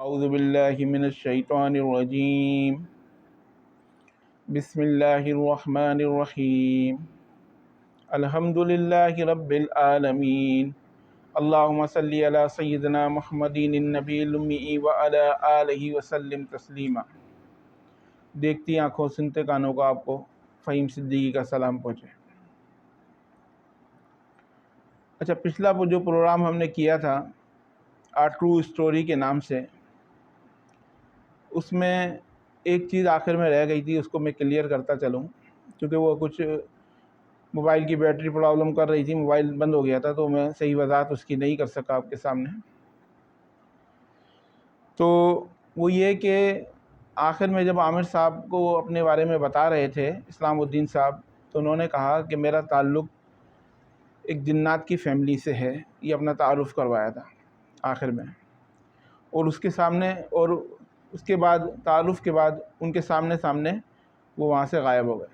اعوذ باللہ من الشیطان الرجیم بسم اللہ الرحمن الرحیم الحمد للہ رب العالمین اللہم صلی علی سیدنا محمد النبی الامی وعلی آلہ وسلم تسلیما۔ دیکھتی آنکھوں سنتے کانوں کو آپ کو فہیم صدیقی کا سلام پہنچے۔ اچھا، پچھلا جو پروگرام ہم نے کیا تھا ٹرو اسٹوری کے نام سے، اس میں ایک چیز آخر میں رہ گئی تھی، اس کو میں کلیئر کرتا چلوں، کیونکہ وہ کچھ موبائل کی بیٹری پرابلم کر رہی تھی، موبائل بند ہو گیا تھا، تو میں صحیح وضاحت اس کی نہیں کر سکا آپ کے سامنے۔ تو وہ یہ کہ آخر میں جب عامر صاحب کو اپنے بارے میں بتا رہے تھے، اسلام الدین صاحب، تو انہوں نے کہا کہ میرا تعلق ایک جنات کی فیملی سے ہے، یہ اپنا تعارف کروایا تھا آخر میں، اور اس کے سامنے، اور اس کے بعد تعارف کے بعد ان کے سامنے وہ وہاں سے غائب ہو گئے۔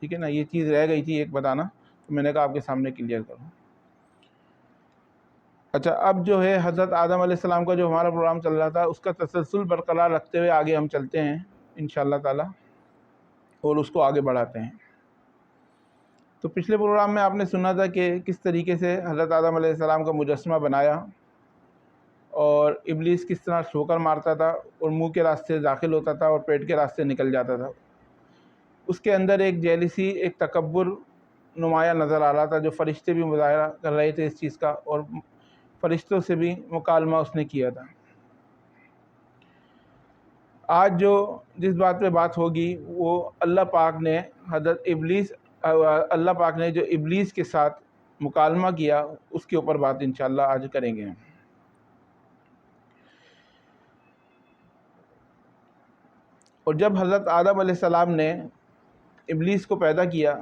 ٹھیک ہے نا، یہ چیز رہ گئی تھی ایک بتانا، تو میں نے کہا آپ کے سامنے کلیئر کروں۔ اچھا، اب جو ہے حضرت آدم علیہ السلام کا جو ہمارا پروگرام چل رہا تھا، اس کا تسلسل برقرار رکھتے ہوئے آگے ہم چلتے ہیں انشاءاللہ تعالی، اور اس کو آگے بڑھاتے ہیں۔ تو پچھلے پروگرام میں آپ نے سنا تھا کہ کس طریقے سے حضرت آدم علیہ السلام کا مجسمہ بنایا، اور ابلیس کس طرح ٹھوکر مارتا تھا اور منہ کے راستے داخل ہوتا تھا اور پیٹ کے راستے نکل جاتا تھا۔ اس کے اندر ایک جیلسی، ایک تکبر نمایاں نظر آ رہا تھا، جو فرشتے بھی مظاہرہ کر رہے تھے اس چیز کا، اور فرشتوں سے بھی مکالمہ اس نے کیا تھا۔ آج جس بات پہ بات ہوگی وہ اللہ پاک نے اللہ پاک نے جو ابلیس کے ساتھ مکالمہ کیا، اس کے اوپر بات انشاءاللہ آج کریں گے۔ اور جب حضرت آدم علیہ السلام نے ابلیس کو پیدا کیا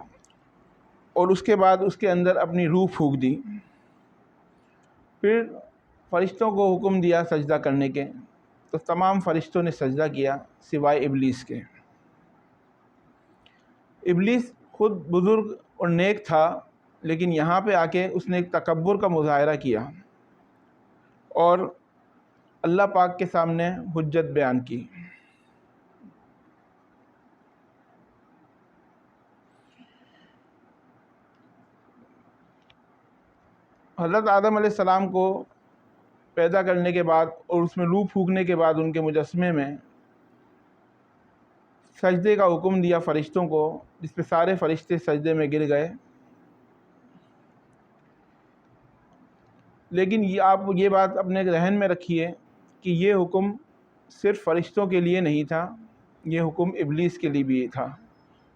اور اس کے بعد اس کے اندر اپنی روح پھونک دی، پھر فرشتوں کو حکم دیا سجدہ کرنے کے، تو تمام فرشتوں نے سجدہ کیا سوائے ابلیس کے۔ ابلیس خود بزرگ اور نیک تھا، لیکن یہاں پہ آ کے اس نے ایک تکبر کا مظاہرہ کیا اور اللہ پاک کے سامنے حجت بیان کی۔ حضرت آدم علیہ السلام کو پیدا کرنے کے بعد اور اس میں روح پھونکنے کے بعد ان کے مجسمے میں سجدے کا حکم دیا فرشتوں کو، جس پہ سارے فرشتے سجدے میں گر گئے۔ لیکن آپ یہ بات اپنے ذہن میں رکھیے کہ یہ حکم صرف فرشتوں کے لیے نہیں تھا، یہ حکم ابلیس کے لیے بھی تھا،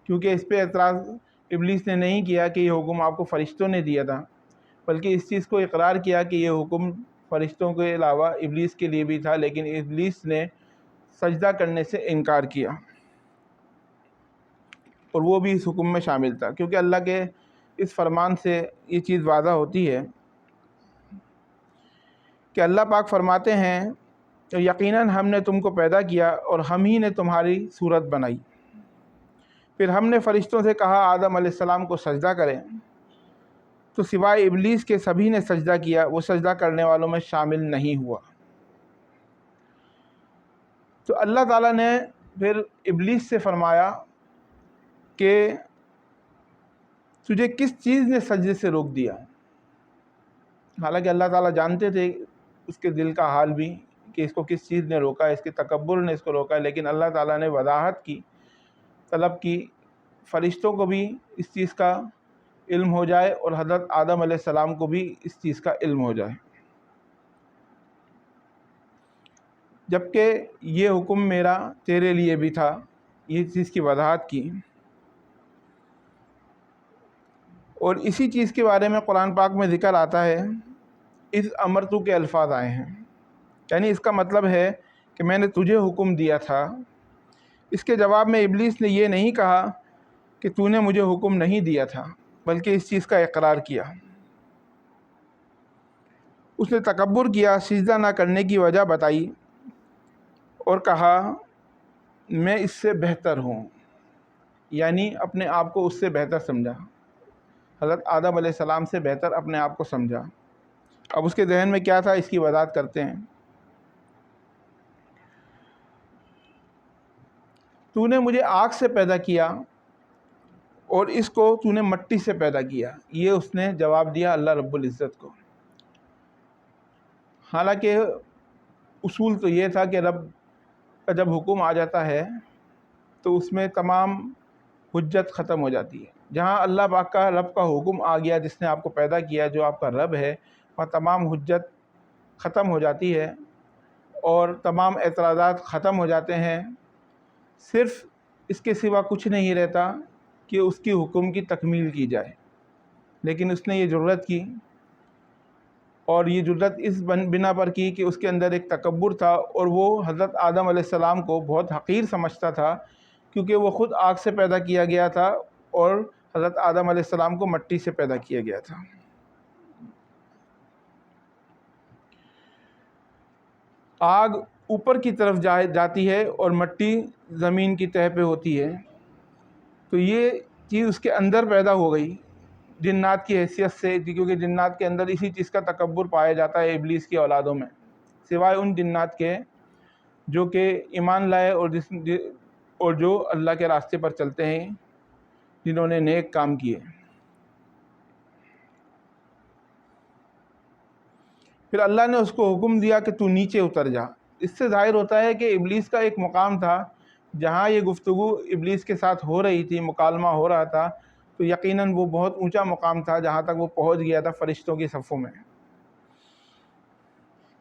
کیونکہ اس پہ اعتراض ابلیس نے نہیں کیا کہ یہ حکم آپ کو فرشتوں نے دیا تھا، بلکہ اس چیز کو اقرار کیا کہ یہ حکم فرشتوں کے علاوہ ابلیس کے لیے بھی تھا، لیکن ابلیس نے سجدہ کرنے سے انکار کیا، اور وہ بھی اس حکم میں شامل تھا، کیونکہ اللہ کے اس فرمان سے یہ چیز واضح ہوتی ہے کہ اللہ پاک فرماتے ہیں کہ یقیناً ہم نے تم کو پیدا کیا اور ہم ہی نے تمہاری صورت بنائی۔ پھر ہم نے فرشتوں سے کہا آدم علیہ السلام کو سجدہ کریں، تو سوائے ابلیس کے سبھی نے سجدہ کیا، وہ سجدہ کرنے والوں میں شامل نہیں ہوا۔ تو اللہ تعالیٰ نے پھر ابلیس سے فرمایا کہ تجھے کس چیز نے سجدے سے روک دیا؟ حالانکہ اللہ تعالیٰ جانتے تھے اس کے دل کا حال بھی، کہ اس کو کس چیز نے روکا ہے، اس کے تکبر نے اس کو روکا ہے، لیکن اللہ تعالیٰ نے وضاحت کی، طلب کی، فرشتوں کو بھی اس چیز کا علم ہو جائے اور حضرت آدم علیہ السلام کو بھی اس چیز کا علم ہو جائے، جبکہ یہ حکم میرا تیرے لیے بھی تھا، یہ چیز کی وضاحت کی۔ اور اسی چیز کے بارے میں قرآن پاک میں ذکر آتا ہے، اس امرتو کے الفاظ آئے ہیں، یعنی اس کا مطلب ہے کہ میں نے تجھے حکم دیا تھا۔ اس کے جواب میں ابلیس نے یہ نہیں کہا کہ تو نے مجھے حکم نہیں دیا تھا، بلکہ اس چیز کا اقرار کیا۔ اس نے تکبر کیا، سجدہ نہ کرنے کی وجہ بتائی اور کہا میں اس سے بہتر ہوں، یعنی اپنے آپ کو اس سے بہتر سمجھا، حضرت آدم علیہ السلام سے بہتر اپنے آپ کو سمجھا۔ اب اس کے ذہن میں کیا تھا، اس کی وضاحت کرتے ہیں۔ تو نے مجھے آگ سے پیدا کیا اور اس کو تو نے مٹی سے پیدا کیا. یہ اس نے جواب دیا اللہ رب العزت کو. حالانکہ اصول تو یہ تھا کہ رب کا جب حکم آ جاتا ہے تو اس میں تمام حجت ختم ہو جاتی ہے. جہاں اللہ پاک کا رب کا حکم آ گیا، جس نے آپ کو پیدا کیا، جو آپ کا رب ہے، وہاں تمام حجت ختم ہو جاتی ہے اور تمام اعتراضات ختم ہو جاتے ہیں. صرف اس کے سوا کچھ نہیں رہتا کہ اس کی حکم کی تکمیل کی جائے. لیکن اس نے یہ جرت کی، اور یہ جرت اس بنا پر کی کہ اس کے اندر ایک تکبر تھا، اور وہ حضرت آدم علیہ السلام کو بہت حقیر سمجھتا تھا، کیونکہ وہ خود آگ سے پیدا کیا گیا تھا اور حضرت آدم علیہ السلام کو مٹی سے پیدا کیا گیا تھا. آگ اوپر کی طرف جاتی ہے اور مٹی زمین کی تہہ پہ ہوتی ہے. تو یہ چیز اس کے اندر پیدا ہو گئی جنات کی حیثیت سے، کیونکہ جنات کے اندر اسی چیز کا تکبر پایا جاتا ہے ابلیس کی اولادوں میں، سوائے ان جنات کے جو کہ ایمان لائے اور جو اللہ کے راستے پر چلتے ہیں، جنہوں نے نیک کام کیے. پھر اللہ نے اس کو حکم دیا کہ تو نیچے اتر جا. اس سے ظاہر ہوتا ہے کہ ابلیس کا ایک مقام تھا، جہاں یہ گفتگو ابلیس کے ساتھ ہو رہی تھی، مکالمہ ہو رہا تھا، تو یقیناً وہ بہت اونچا مقام تھا جہاں تک وہ پہنچ گیا تھا فرشتوں کی صفوں میں.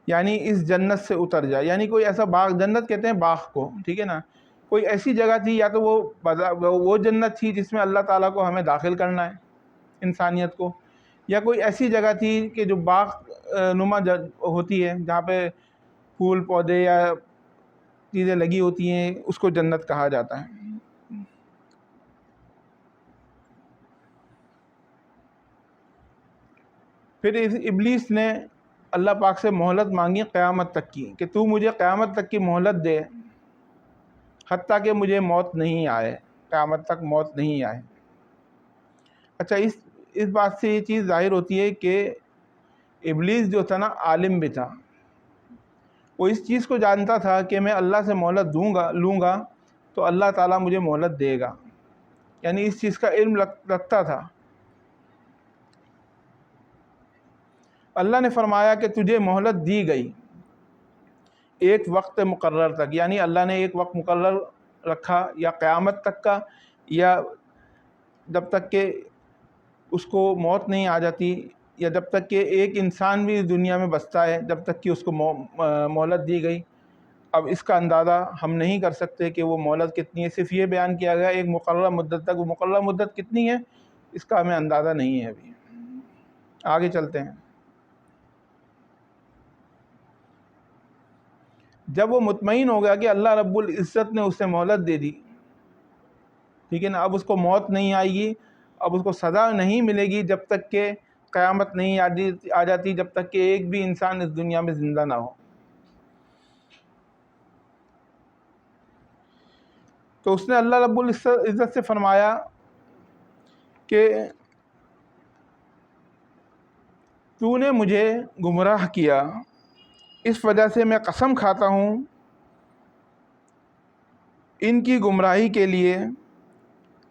یعنی اس جنت سے اتر جا، یعنی کوئی ایسا باغ، جنت کہتے ہیں باغ کو، ٹھیک ہے نا، کوئی ایسی جگہ تھی، یا تو وہ جنت تھی جس میں اللہ تعالیٰ کو ہمیں داخل کرنا ہے، انسانیت کو، یا کوئی ایسی جگہ تھی کہ جو باغ نما ہوتی ہے، جہاں پہ پھول پودے یا چیزیں لگی ہوتی ہیں، اس کو جنت کہا جاتا ہے. پھر ابلیس نے اللہ پاک سے مہلت مانگی قیامت تک کی، کہ تو مجھے قیامت تک کی مہلت دے، حتیٰ کہ مجھے موت نہیں آئے، قیامت تک موت نہیں آئے. اچھا، اس بات سے یہ چیز ظاہر ہوتی ہے کہ ابلیس جو تھا نا، عالم بھی تھا. وہ اس چیز کو جانتا تھا کہ میں اللہ سے مہلت لوں گا تو اللہ تعالیٰ مجھے مہلت دے گا، یعنی اس چیز کا علم رکھتا تھا. اللہ نے فرمایا کہ تجھے مہلت دی گئی ایک وقت مقرر تک، یعنی اللہ نے ایک وقت مقرر رکھا، یا قیامت تک کا، یا جب تک کہ اس کو موت نہیں آ جاتی، یا جب تک کہ ایک انسان بھی دنیا میں بستا ہے، جب تک کہ اس کو مہلت دی گئی. اب اس کا اندازہ ہم نہیں کر سکتے کہ وہ مہلت کتنی ہے، صرف یہ بیان کیا گیا ایک مقررہ مدت تک. وہ مقررہ مدت کتنی ہے اس کا ہمیں اندازہ نہیں ہے. ابھی آگے چلتے ہیں. جب وہ مطمئن ہو گیا کہ اللہ رب العزت نے اسے مہلت دے دی، ٹھیک ہے نا، اب اس کو موت نہیں آئے گی، اب اس کو سزا نہیں ملے گی جب تک کہ قیامت نہیں آ جاتی، جب تک کہ ایک بھی انسان اس دنیا میں زندہ نہ ہو. تو اس نے اللہ رب العزت سے فرمایا کہ تو نے مجھے گمراہ کیا، اس وجہ سے میں قسم کھاتا ہوں ان کی گمراہی کے لیے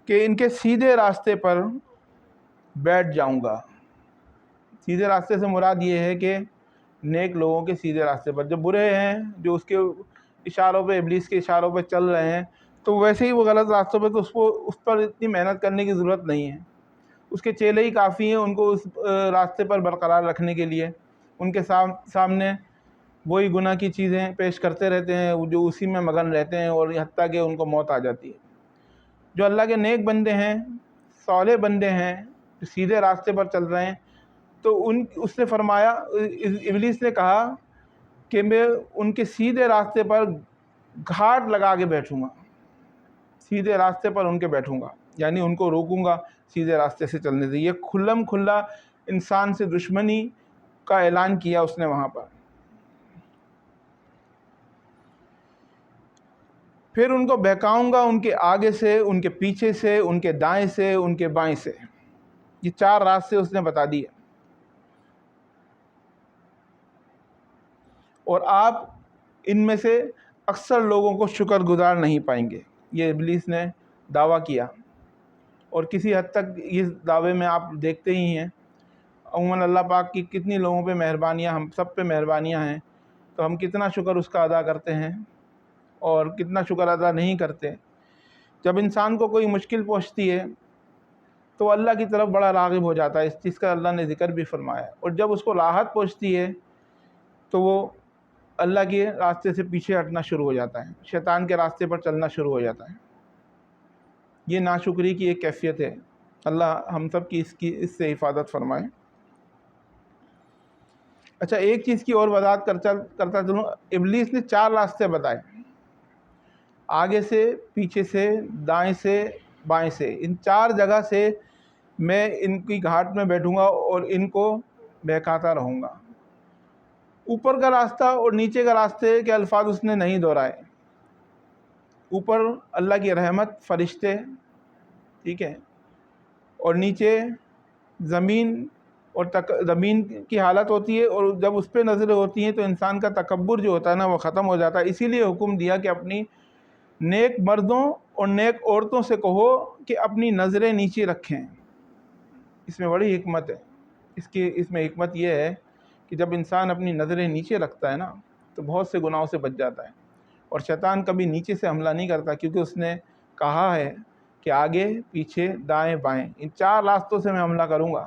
کہ ان کے سیدھے راستے پر بیٹھ جاؤں گا. سیدھے راستے سے مراد یہ ہے کہ نیک لوگوں کے سیدھے راستے پر. جو برے ہیں، جو اس کے اشاروں پہ، ابلیس کے اشاروں پہ چل رہے ہیں، تو ویسے ہی وہ غلط راستوں پہ، تو اس پر اتنی محنت کرنے کی ضرورت نہیں ہے. اس کے چیلے ہی کافی ہیں ان کو اس راستے پر برقرار رکھنے کے لیے. ان کے سامنے وہی گناہ کی چیزیں پیش کرتے رہتے ہیں، جو اسی میں مگن رہتے ہیں، اور حتیٰ کہ ان کو موت آ جاتی ہے. جو اللہ کے نیک بندے ہیں، صالح بندے ہیں، جو سیدھے راستے پر چل رہے ہیں، تو اس نے فرمایا، ابلیس نے کہا کہ میں ان کے سیدھے راستے پر گھاٹ لگا کے بیٹھوں گا، سیدھے راستے پر ان کے بیٹھوں گا، یعنی ان کو روکوں گا سیدھے راستے سے چلنے سے. یہ کھلم کھلا انسان سے دشمنی کا اعلان کیا اس نے وہاں پر. پھر ان کو بہکاؤں گا ان کے آگے سے، ان کے پیچھے سے، ان کے دائیں سے، ان کے بائیں سے. یہ 4 راستے اس نے بتا دیے. اور آپ ان میں سے اکثر لوگوں کو شکر گزار نہیں پائیں گے. یہ ابلیس نے دعویٰ کیا، اور کسی حد تک اس دعوے میں آپ دیکھتے ہی ہیں عموماً اللہ پاک کی کتنی لوگوں پہ مہربانیاں، ہم سب پہ مہربانیاں ہیں، تو ہم کتنا شکر اس کا ادا کرتے ہیں اور کتنا شکر ادا نہیں کرتے۔ جب انسان کو کوئی مشکل پہنچتی ہے تو اللہ کی طرف بڑا راغب ہو جاتا ہے، اس چیز کا اللہ نے ذکر بھی فرمایا ہے، اور جب اس کو راحت پہنچتی ہے تو وہ اللہ کے راستے سے پیچھے ہٹنا شروع ہو جاتا ہے، شیطان کے راستے پر چلنا شروع ہو جاتا ہے۔ یہ ناشکری کی ایک کیفیت ہے، اللہ ہم سب کی اس سے حفاظت فرمائے۔ اچھا، ایک چیز کی اور وضاحت کرتا چلوں، ابلیس نے 4 راستے بتائے، آگے سے، پیچھے سے، دائیں سے، بائیں سے، ان 4 جگہ سے میں ان کی گھاٹ میں بیٹھوں گا اور ان کو بہکاتا رہوں گا۔ اوپر کا راستہ اور نیچے کا راستے کے الفاظ اس نے نہیں دہرائے۔ اوپر اللہ کی رحمت، فرشتے، ٹھیک ہے، اور نیچے زمین، اور زمین کی حالت ہوتی ہے، اور جب اس پہ نظریں ہوتی ہیں تو انسان کا تکبر جو ہوتا ہے نا وہ ختم ہو جاتا ہے۔ اسی لیے حکم دیا کہ اپنی نیک مردوں اور نیک عورتوں سے کہو کہ اپنی نظریں نیچے رکھیں۔ اس میں بڑی حکمت ہے، اس میں حکمت یہ ہے کہ جب انسان اپنی نظریں نیچے رکھتا ہے نا تو بہت سے گناہوں سے بچ جاتا ہے، اور شیطان کبھی نیچے سے حملہ نہیں کرتا، کیونکہ اس نے کہا ہے کہ آگے، پیچھے، دائیں، بائیں، ان 4 راستوں سے میں حملہ کروں گا۔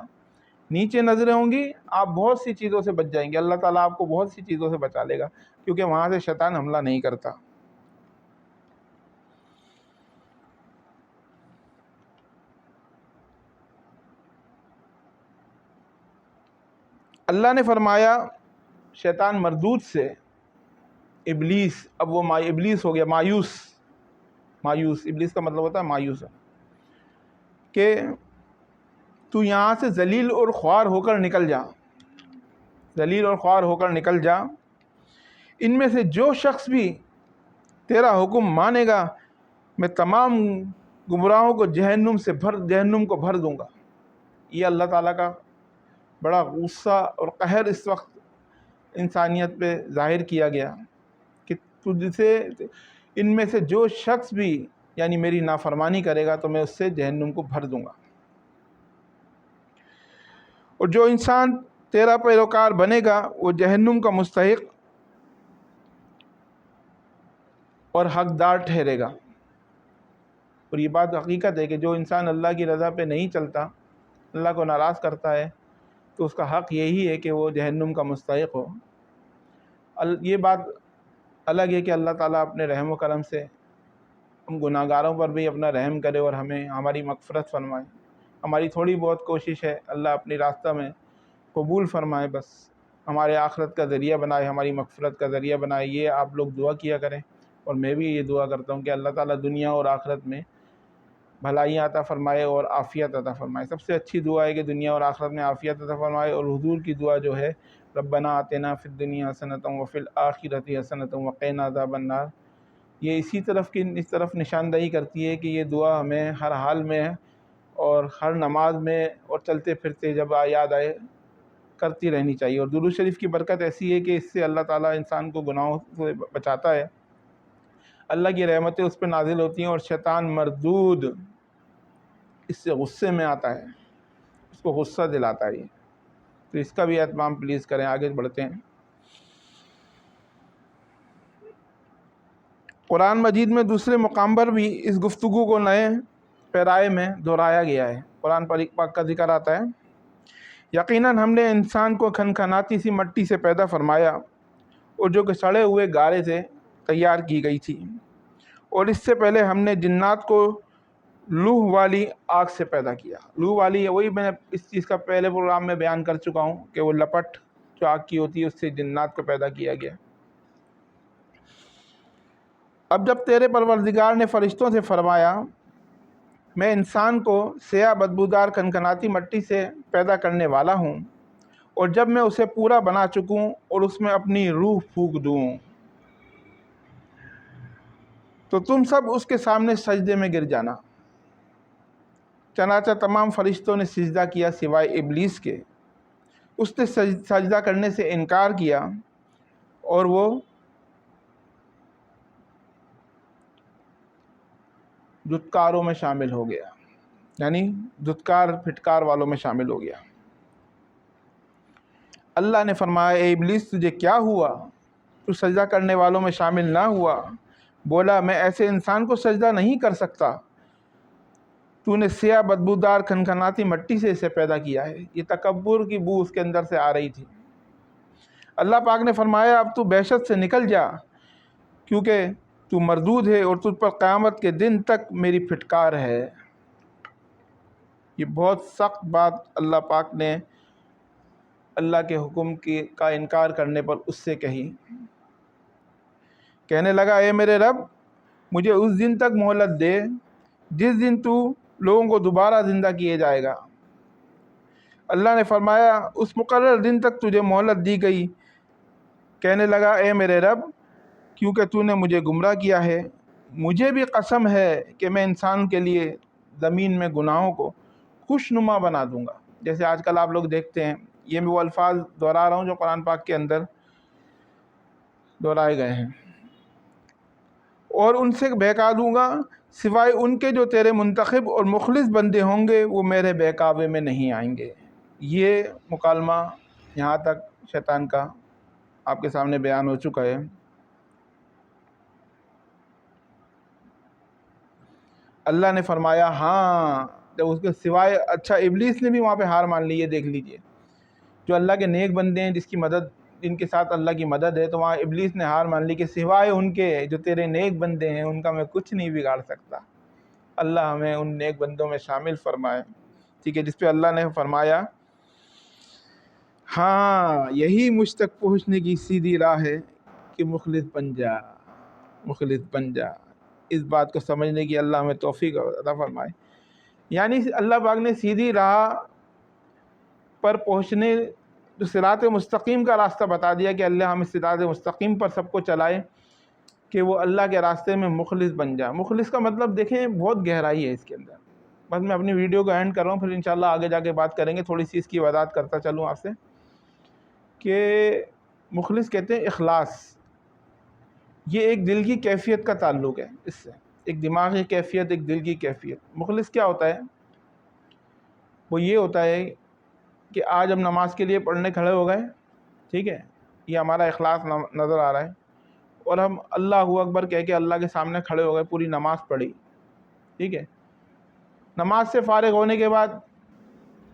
نیچے نظریں ہوں گی، آپ بہت سی چیزوں سے بچ جائیں گے، اللہ تعالیٰ آپ کو بہت سی چیزوں سے بچا لے گا، کیونکہ وہاں سے شیطان حملہ نہیں کرتا۔ اللہ نے فرمایا شیطان مردود سے، ابلیس، اب وہ ابلیس ہو گیا مایوس ابلیس کا مطلب ہوتا ہے مایوس، کہ تو یہاں سے ذلیل اور خوار ہو کر نکل جا، ذلیل اور خوار ہو کر نکل جا، ان میں سے جو شخص بھی تیرا حکم مانے گا میں تمام گمراہوں کو جہنم کو بھر دوں گا۔ یہ اللہ تعالیٰ کا بڑا غصہ اور قہر اس وقت انسانیت پہ ظاہر کیا گیا کہ تجھ سے، ان میں سے جو شخص بھی یعنی میری نافرمانی کرے گا تو میں اس سے جہنم کو بھر دوں گا، اور جو انسان تیرا پیروکار بنے گا وہ جہنم کا مستحق اور حقدار ٹھہرے گا۔ اور یہ بات حقیقت ہے کہ جو انسان اللہ کی رضا پہ نہیں چلتا، اللہ کو ناراض کرتا ہے، تو اس کا حق یہی ہے کہ وہ جہنم کا مستحق ہو۔ یہ بات الگ ہے کہ اللہ تعالیٰ اپنے رحم و کرم سے ہم گناہ گاروں پر بھی اپنا رحم کرے اور ہماری مغفرت فرمائے۔ ہماری تھوڑی بہت کوشش ہے، اللہ اپنی راستہ میں قبول فرمائے، بس ہمارے آخرت کا ذریعہ بنائے، ہماری مغفرت کا ذریعہ بنائے۔ یہ آپ لوگ دعا کیا کریں، اور میں بھی یہ دعا کرتا ہوں کہ اللہ تعالیٰ دنیا اور آخرت میں بھلائیاں عطا فرمائے اور عافیت عطا فرمائے۔ سب سے اچھی دعا ہے کہ دنیا اور آخرت میں عافیت عطا فرمائے، اور حضور کی دعا جو ہے ربنا آتنا فی الدنیا حسنۃ وفی الآخرۃ حسنۃ وقنا عذاب النار، یہ اس طرف نشاندہی کرتی ہے کہ یہ دعا ہمیں ہر حال میں اور ہر نماز میں اور چلتے پھرتے جب یاد آئے کرتی رہنی چاہیے۔ اور درود شریف کی برکت ایسی ہے کہ اس سے اللہ تعالیٰ انسان کو گناہوں سے بچاتا ہے، اللہ کی رحمتیں اس پہ نازل ہوتی ہیں، اور شیطان مردود اس سے غصے میں آتا ہے، اس کو غصہ دلاتا ہے۔ تو اس کا بھی اہتمام پلیز کریں۔ آگے بڑھتے ہیں۔ قرآن مجید میں دوسرے مقام پر بھی اس گفتگو کو نئے پیرائے میں دہرایا گیا ہے۔ قرآن پاک کا ذکر آتا ہے، یقیناً ہم نے انسان کو کھنکھناتی سی مٹی سے پیدا فرمایا، اور جو کہ سڑے ہوئے گارے سے تیار کی گئی تھی، اور اس سے پہلے ہم نے جنات کو لوح والی آگ سے پیدا کیا۔ لوح والی، وہی میں اس چیز کا پہلے پروگرام میں بیان کر چکا ہوں کہ وہ لپٹ جو آگ کی ہوتی ہے اس سے جنات کو پیدا کیا گیا۔ اب جب تیرے پروردگار نے فرشتوں سے فرمایا میں انسان کو سیاہ بدبودار کھنکھناتی مٹی سے پیدا کرنے والا ہوں، اور جب میں اسے پورا بنا چکوں اور اس میں اپنی روح پھونک دوں تو تم سب اس کے سامنے سجدے میں گر جانا۔ چنانچہ تمام فرشتوں نے سجدہ کیا سوائے ابلیس کے، اس نے سجدہ کرنے سے انکار کیا، اور وہ دھتکاروں میں شامل ہو گیا، یعنی دھتکار پھٹکار والوں میں شامل ہو گیا۔ اللہ نے فرمایا اے ابلیس تجھے کیا ہوا، تو سجدہ کرنے والوں میں شامل نہ ہوا؟ بولا میں ایسے انسان کو سجدہ نہیں کر سکتا، تو نے سیاہ بدبودار کھنکھناتی مٹی سے اسے پیدا کیا ہے۔ یہ تکبر کی بو اس کے اندر سے آ رہی تھی۔ اللہ پاک نے فرمایا اب تو بحشت سے نکل جا، کیونکہ تو مردود ہے اور تجھ پر قیامت کے دن تک میری پھٹکار ہے۔ یہ بہت سخت بات اللہ پاک نے اللہ کے حکم کا انکار کرنے پر اس سے کہی۔ کہنے لگا اے میرے رب مجھے اس دن تک مہلت دے جس دن تو لوگوں کو دوبارہ زندہ کیے جائے گا۔ اللہ نے فرمایا اس مقرر دن تک تجھے مہلت دی گئی۔ کہنے لگا اے میرے رب کیونکہ تو نے مجھے گمراہ کیا ہے، مجھے بھی قسم ہے کہ میں انسان کے لیے زمین میں گناہوں کو خوشنما بنا دوں گا۔ جیسے آج کل آپ لوگ دیکھتے ہیں، یہ میں وہ الفاظ دہرا رہا ہوں جو قرآن پاک کے اندر دہرائے گئے ہیں، اور ان سے بہکا دوں گا سوائے ان کے جو تیرے منتخب اور مخلص بندے ہوں گے وہ میرے بہکاوے میں نہیں آئیں گے۔ یہ مکالمہ یہاں تک شیطان کا آپ کے سامنے بیان ہو چکا ہے۔ اللہ نے فرمایا ہاں جب اس کے سوائے، اچھا ابلیس نے بھی وہاں پہ ہار مان لی ہے۔ دیکھ لیجئے جو اللہ کے نیک بندے ہیں جن کے ساتھ اللہ کی مدد ہے، تو وہاں ابلیس نے ہار مان لی کہ سوائے ان کے جو تیرے نیک بندے ہیں ان کا میں کچھ نہیں بگاڑ سکتا۔ اللہ ہمیں ان نیک بندوں میں شامل فرمائے، ٹھیک ہے، جس پہ اللہ نے فرمایا ہاں یہی مجھ تک پہنچنے کی سیدھی راہ ہے کہ مخلص بن جا، مخلص بن جا۔ اس بات کو سمجھنے کی اللہ ہمیں توفیق عطا فرمائے۔ یعنی اللہ پاک نے سیدھی راہ پر پہنچنے جو صراط مستقیم کا راستہ بتا دیا کہ اللہ ہمیں صراط مستقیم پر سب کو چلائے کہ وہ اللہ کے راستے میں مخلص بن جائے۔ مخلص کا مطلب دیکھیں بہت گہرائی ہے اس کے اندر۔ بس میں اپنی ویڈیو کو اینڈ کر رہا ہوں، پھر انشاءاللہ آگے جا کے بات کریں گے۔ تھوڑی سی اس کی وضاحت کرتا چلوں آپ سے کہ مخلص کہتے ہیں اخلاص، یہ ایک دل کی کیفیت کا تعلق ہے، اس سے ایک دماغی کیفیت، ایک دل کی کیفیت۔ مخلص کیا ہوتا ہے؟ وہ یہ ہوتا ہے کہ آج ہم نماز کے لیے پڑھنے کھڑے ہو گئے، ٹھیک ہے، یہ ہمارا اخلاص نظر آ رہا ہے، اور ہم اللہ اکبر کہہ کے اللہ کے سامنے کھڑے ہو گئے، پوری نماز پڑھی، ٹھیک ہے۔ نماز سے فارغ ہونے کے بعد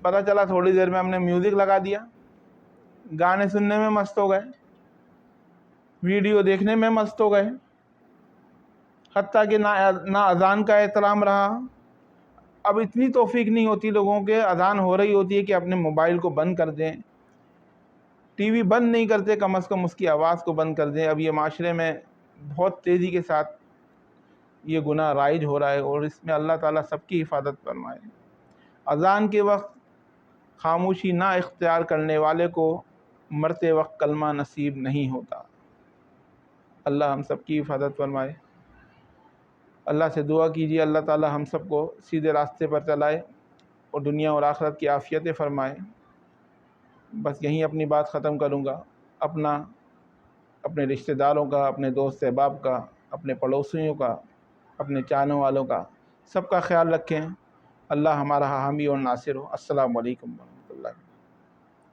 پتہ چلا تھوڑی دیر میں ہم نے میوزک لگا دیا، گانے سننے میں مست ہو گئے، ویڈیو دیکھنے میں مست ہو گئے، حتیٰ کہ نہ اذان کا احترام رہا۔ اب اتنی توفیق نہیں ہوتی لوگوں کے، اذان ہو رہی ہوتی ہے کہ اپنے موبائل کو بند کر دیں، ٹی وی بند نہیں کرتے، کم از کم اس کی آواز کو بند کر دیں۔ اب یہ معاشرے میں بہت تیزی کے ساتھ یہ گناہ رائج ہو رہا ہے، اور اس میں اللہ تعالیٰ سب کی حفاظت فرمائے۔ اذان کے وقت خاموشی نہ اختیار کرنے والے کو مرتے وقت کلمہ نصیب نہیں ہوتا۔ اللہ ہم سب کی حفاظت فرمائے۔ اللہ سے دعا کیجیے اللہ تعالیٰ ہم سب کو سیدھے راستے پر چلائے اور دنیا اور آخرت کی عافیتیں فرمائے۔ بس یہیں اپنی بات ختم کروں گا۔ اپنے رشتہ داروں کا، اپنے دوست احباب کا، اپنے پڑوسیوں کا، اپنے چاہنے والوں کا، سب کا خیال رکھیں۔ اللہ ہمارا حامی اور ناصر ہو۔ السلام علیکم۔